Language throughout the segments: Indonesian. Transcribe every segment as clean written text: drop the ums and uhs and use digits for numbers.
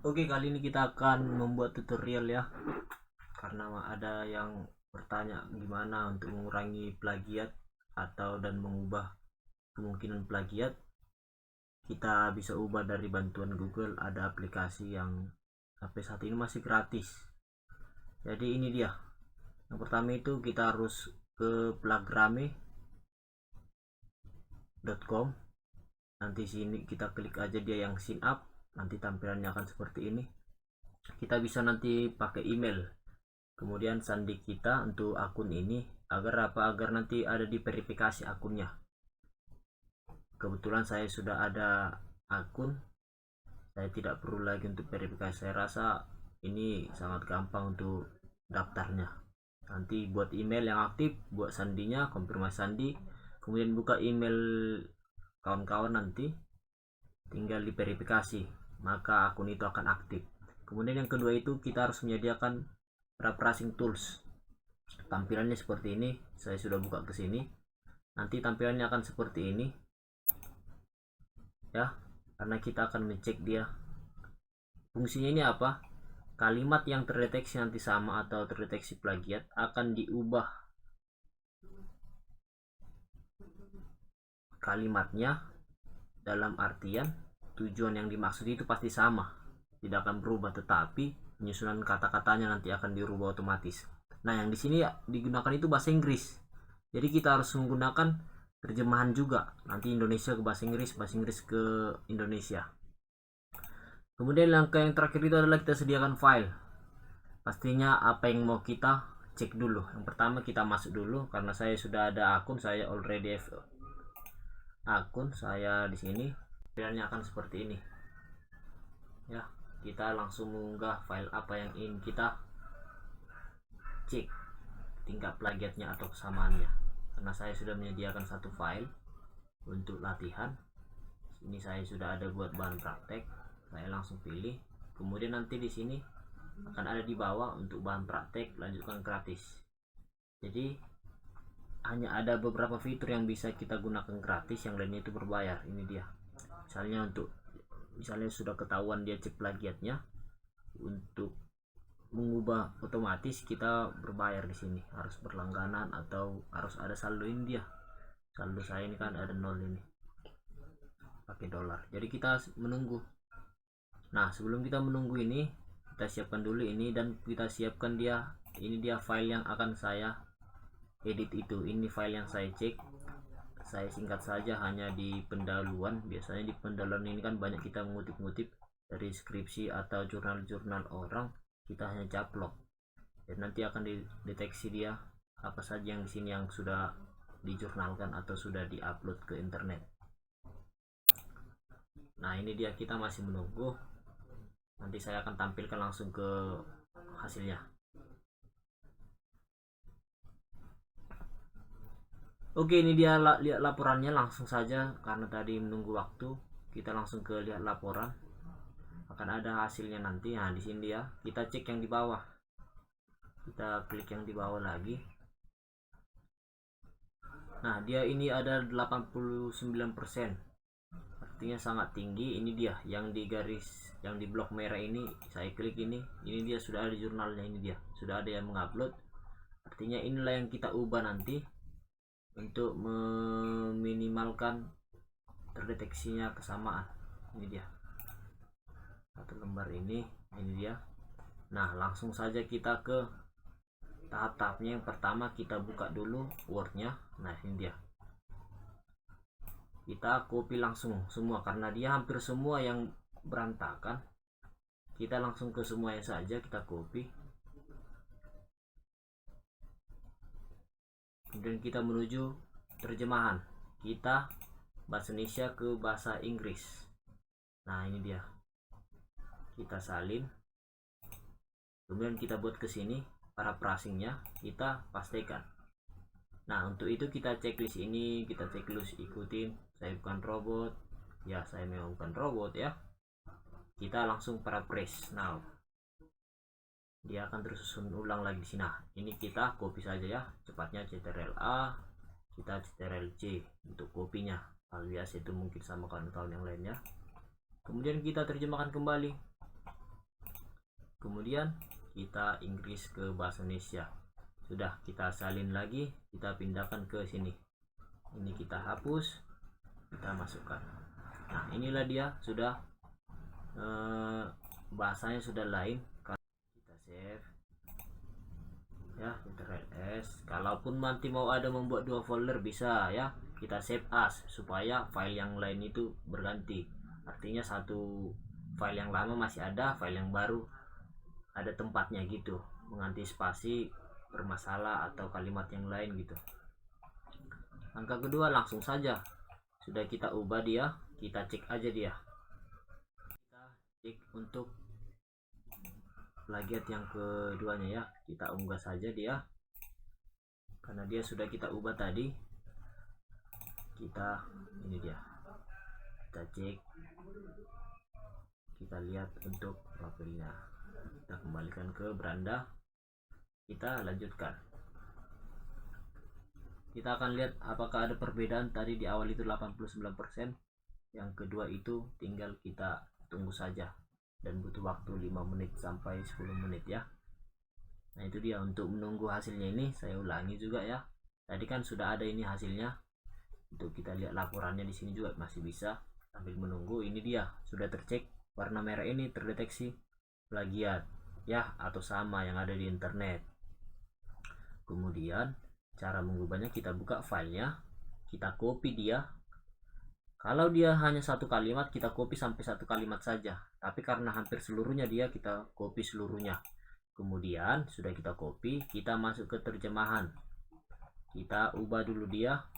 Oke, kali ini kita akan membuat tutorial ya. Karena ada yang bertanya gimana untuk mengurangi plagiat atau dan mengubah kemungkinan plagiat. Kita bisa ubah dari bantuan Google, ada aplikasi yang sampai saat ini masih gratis. Jadi ini dia. Yang pertama itu kita harus ke plagrame.com. Nanti sini kita klik aja dia yang sign up. Nanti tampilannya akan seperti ini. Kita bisa nanti pakai email, kemudian sandi kita untuk akun ini agar agar nanti ada di verifikasi akunnya. Kebetulan saya sudah ada akun, saya tidak perlu lagi untuk verifikasi. Saya rasa ini sangat gampang untuk daftarnya. Nanti buat email yang aktif, buat sandinya, konfirmasi sandi, kemudian buka email kawan-kawan, nanti tinggal diverifikasi, maka akun itu akan aktif. Kemudian yang kedua itu kita harus menyediakan paraphrasing tools. Tampilannya seperti ini, saya sudah buka ke sini. Nanti tampilannya akan seperti ini ya, karena kita akan mengecek dia fungsinya. Ini apa? Kalimat yang terdeteksi nanti sama atau terdeteksi plagiat akan diubah kalimatnya, dalam artian tujuan yang dimaksud itu pasti sama, tidak akan berubah, tetapi penyusunan kata-katanya nanti akan dirubah otomatis. Nah, yang di sini ya digunakan itu bahasa Inggris. Jadi kita harus menggunakan terjemahan juga. Nanti Indonesia ke bahasa Inggris ke Indonesia. Kemudian langkah yang terakhir itu adalah kita sediakan file. Pastinya apa yang mau kita cek dulu. Yang pertama kita masuk dulu, karena saya sudah ada akun, saya already akun saya di sini. Filenya akan seperti ini. Ya, kita langsung mengunggah file apa yang ingin kita cek tingkat plagiatnya atau kesamaannya. Karena saya sudah menyediakan satu file untuk latihan. Ini saya sudah ada buat bahan praktek. Saya langsung pilih. Kemudian nanti di sini akan ada di bawah untuk bahan praktek lanjutkan gratis. Jadi hanya ada beberapa fitur yang bisa kita gunakan gratis, yang lainnya itu berbayar. Ini dia. Misalnya sudah ketahuan dia cek plagiatnya, untuk mengubah otomatis kita berbayar. Di sini harus berlangganan atau harus ada saldo. Ini dia saldo saya, ini kan ada 0, ini pakai dolar. Jadi kita menunggu. Nah, sebelum kita menunggu ini, kita siapkan dulu ini, dan kita siapkan dia. Ini dia file yang akan saya edit itu. Ini file yang saya cek. Saya singkat saja hanya di pendahuluan. Biasanya di pendahuluan ini kan banyak kita mengutip-ngutip dari skripsi atau jurnal-jurnal orang, kita hanya caplok. Dan nanti akan dideteksi dia apa saja yang di sini yang sudah dijurnalkan atau sudah diupload ke internet. Nah, ini dia, kita masih menunggu. Nanti saya akan tampilkan langsung ke hasilnya. Oke, ini dia lihat laporannya langsung saja, karena tadi menunggu waktu. Kita langsung ke lihat laporan. Akan ada hasilnya nanti. Nah, di sini dia. Kita cek yang di bawah. Kita klik yang di bawah lagi. Nah, dia ini ada 89%. Artinya sangat tinggi. Ini dia yang di garis, yang di blok merah ini. Saya klik ini. Ini dia sudah ada jurnalnya. Ini dia sudah ada yang mengupload. Artinya inilah yang kita ubah nanti untuk meminimalkan terdeteksinya kesamaan. Ini dia satu lembar ini dia. Nah, langsung saja kita ke tahap-tahapnya. Yang pertama kita buka dulu Wordnya. Nah, ini dia, kita copy langsung semua, karena dia hampir semua yang berantakan. Kita langsung ke semuanya saja, kita copy. Kemudian kita menuju terjemahan, kita bahasa Indonesia ke bahasa Inggris. Nah, ini dia, kita salin. Kemudian kita buat ke sini paraphrasingnya, kita pastikan. Nah, untuk itu kita checklist ini, kita checklist ikutin. Saya bukan robot. Ya, saya memang bukan robot ya. Kita langsung paraphrase now. Dia akan tersusun ulang lagi di sini. Nah, ini kita copy saja ya. Cepatnya Ctrl A, kita Ctrl C untuk kopinya. Alias itu mungkin sama kawan-kawan yang lainnya. Kemudian kita terjemahkan kembali. kemudian kita Inggris ke bahasa Indonesia. Sudah, kita salin lagi, kita pindahkan ke sini. Ini kita hapus, kita masukkan. Nah, inilah dia sudah bahasanya sudah lain. Kita save ya, Ctrl S. Kalaupun nanti mau ada membuat dua folder bisa ya, kita save as supaya file yang lain itu berganti. Artinya satu file yang lama masih ada, file yang baru ada tempatnya gitu, mengantisipasi bermasalah atau kalimat yang lain gitu. Langkah kedua langsung saja sudah kita ubah dia, kita cek aja dia. Kita cek untuk plagiat yang keduanya ya, kita unggah saja dia karena dia sudah kita ubah tadi. Kita ini dia, kita cek, kita lihat untuk profilnya, kita kembalikan ke beranda, kita lanjutkan. Kita akan lihat apakah ada perbedaan. Tadi di awal itu 89%, yang kedua itu tinggal kita tunggu saja dan butuh waktu 5 menit sampai 10 menit ya. Nah, itu dia untuk menunggu hasilnya. Ini saya ulangi juga ya, tadi kan sudah ada ini hasilnya. Untuk kita lihat laporannya di sini juga masih bisa sambil menunggu. Ini dia sudah tercek, warna merah ini terdeteksi plagiat ya atau sama yang ada di internet. Kemudian cara mengubahnya, kita buka filenya, kita copy dia. Kalau dia hanya satu kalimat, kita copy sampai satu kalimat saja, tapi karena hampir seluruhnya dia, kita copy seluruhnya. Kemudian sudah kita copy, kita masuk ke terjemahan, kita ubah dulu dia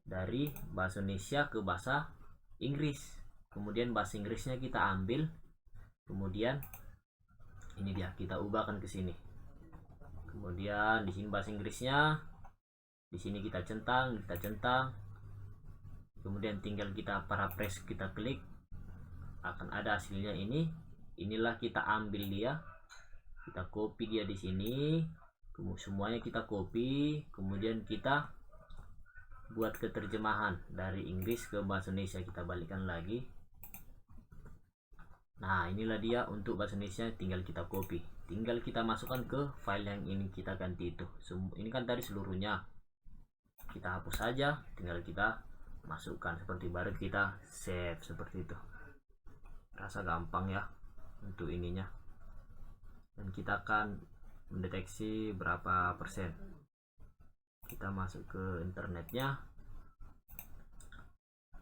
dari bahasa Indonesia ke bahasa Inggris. Kemudian bahasa Inggrisnya kita ambil, kemudian ini dia kita ubahkan ke sini. Kemudian di sini bahasa Inggrisnya, di sini kita centang, kemudian tinggal kita paraphrase, kita klik, akan ada hasilnya ini. Inilah kita ambil dia, kita copy dia di sini, semuanya kita copy, kemudian kita buat keterjemahan dari Inggris ke bahasa Indonesia, kita balikkan lagi. Nah, inilah dia untuk bahasa Indonesia, tinggal kita copy, tinggal kita masukkan ke file yang ini kita ganti itu. Ini kan tadi seluruhnya, kita hapus saja, tinggal kita masukkan seperti baru, kita save seperti itu. Rasa gampang ya untuk ininya, dan kita akan mendeteksi berapa persen. Kita masuk ke internetnya,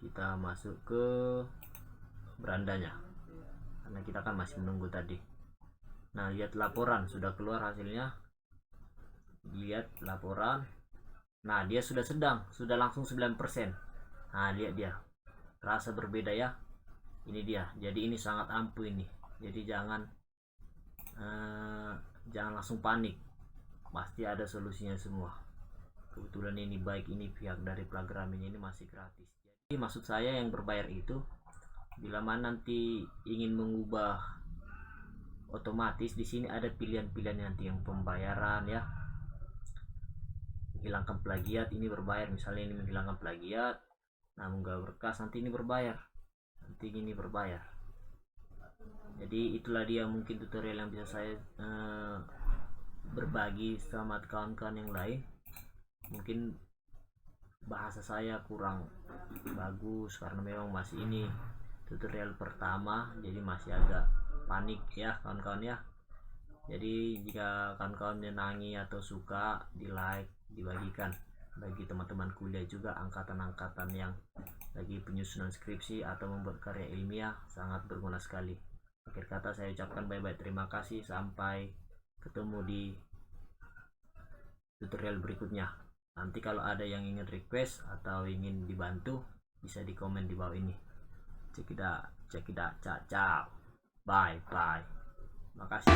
kita masuk ke berandanya karena kita kan masih menunggu tadi. Nah, lihat laporan sudah keluar hasilnya, lihat laporan. Nah, dia sudah langsung 9%. Nah, lihat dia, rasa berbeda ya. Ini dia, jadi ini sangat ampuh ini. Jadi jangan langsung panik, pasti ada solusinya semua. Kebetulan ini baik, ini pihak dari program ini masih gratis. Jadi maksud saya yang berbayar itu, bila mana nanti ingin mengubah otomatis, di sini ada pilihan-pilihan nanti yang pembayaran ya. Menghilangkan plagiat ini berbayar, misalnya ini menghilangkan plagiat, nah menggabung berkas nanti ini berbayar, nanti ini berbayar. Jadi itulah dia mungkin tutorial yang bisa saya berbagi sama kawan-kawan yang lain. Mungkin bahasa saya kurang bagus karena memang masih ini tutorial pertama, jadi masih agak panik ya kawan-kawan ya. Jadi jika kawan-kawan menyenangi atau suka, di like, dibagikan bagi teman-teman kuliah juga, angkatan-angkatan yang lagi penyusunan skripsi atau membuat karya ilmiah, sangat berguna sekali. Akhir kata saya ucapkan bye-bye, terima kasih, sampai ketemu di tutorial berikutnya. Nanti kalau ada yang ingin request atau ingin dibantu, bisa di komen di bawah ini. Check it out, ciao, bye. Makasih.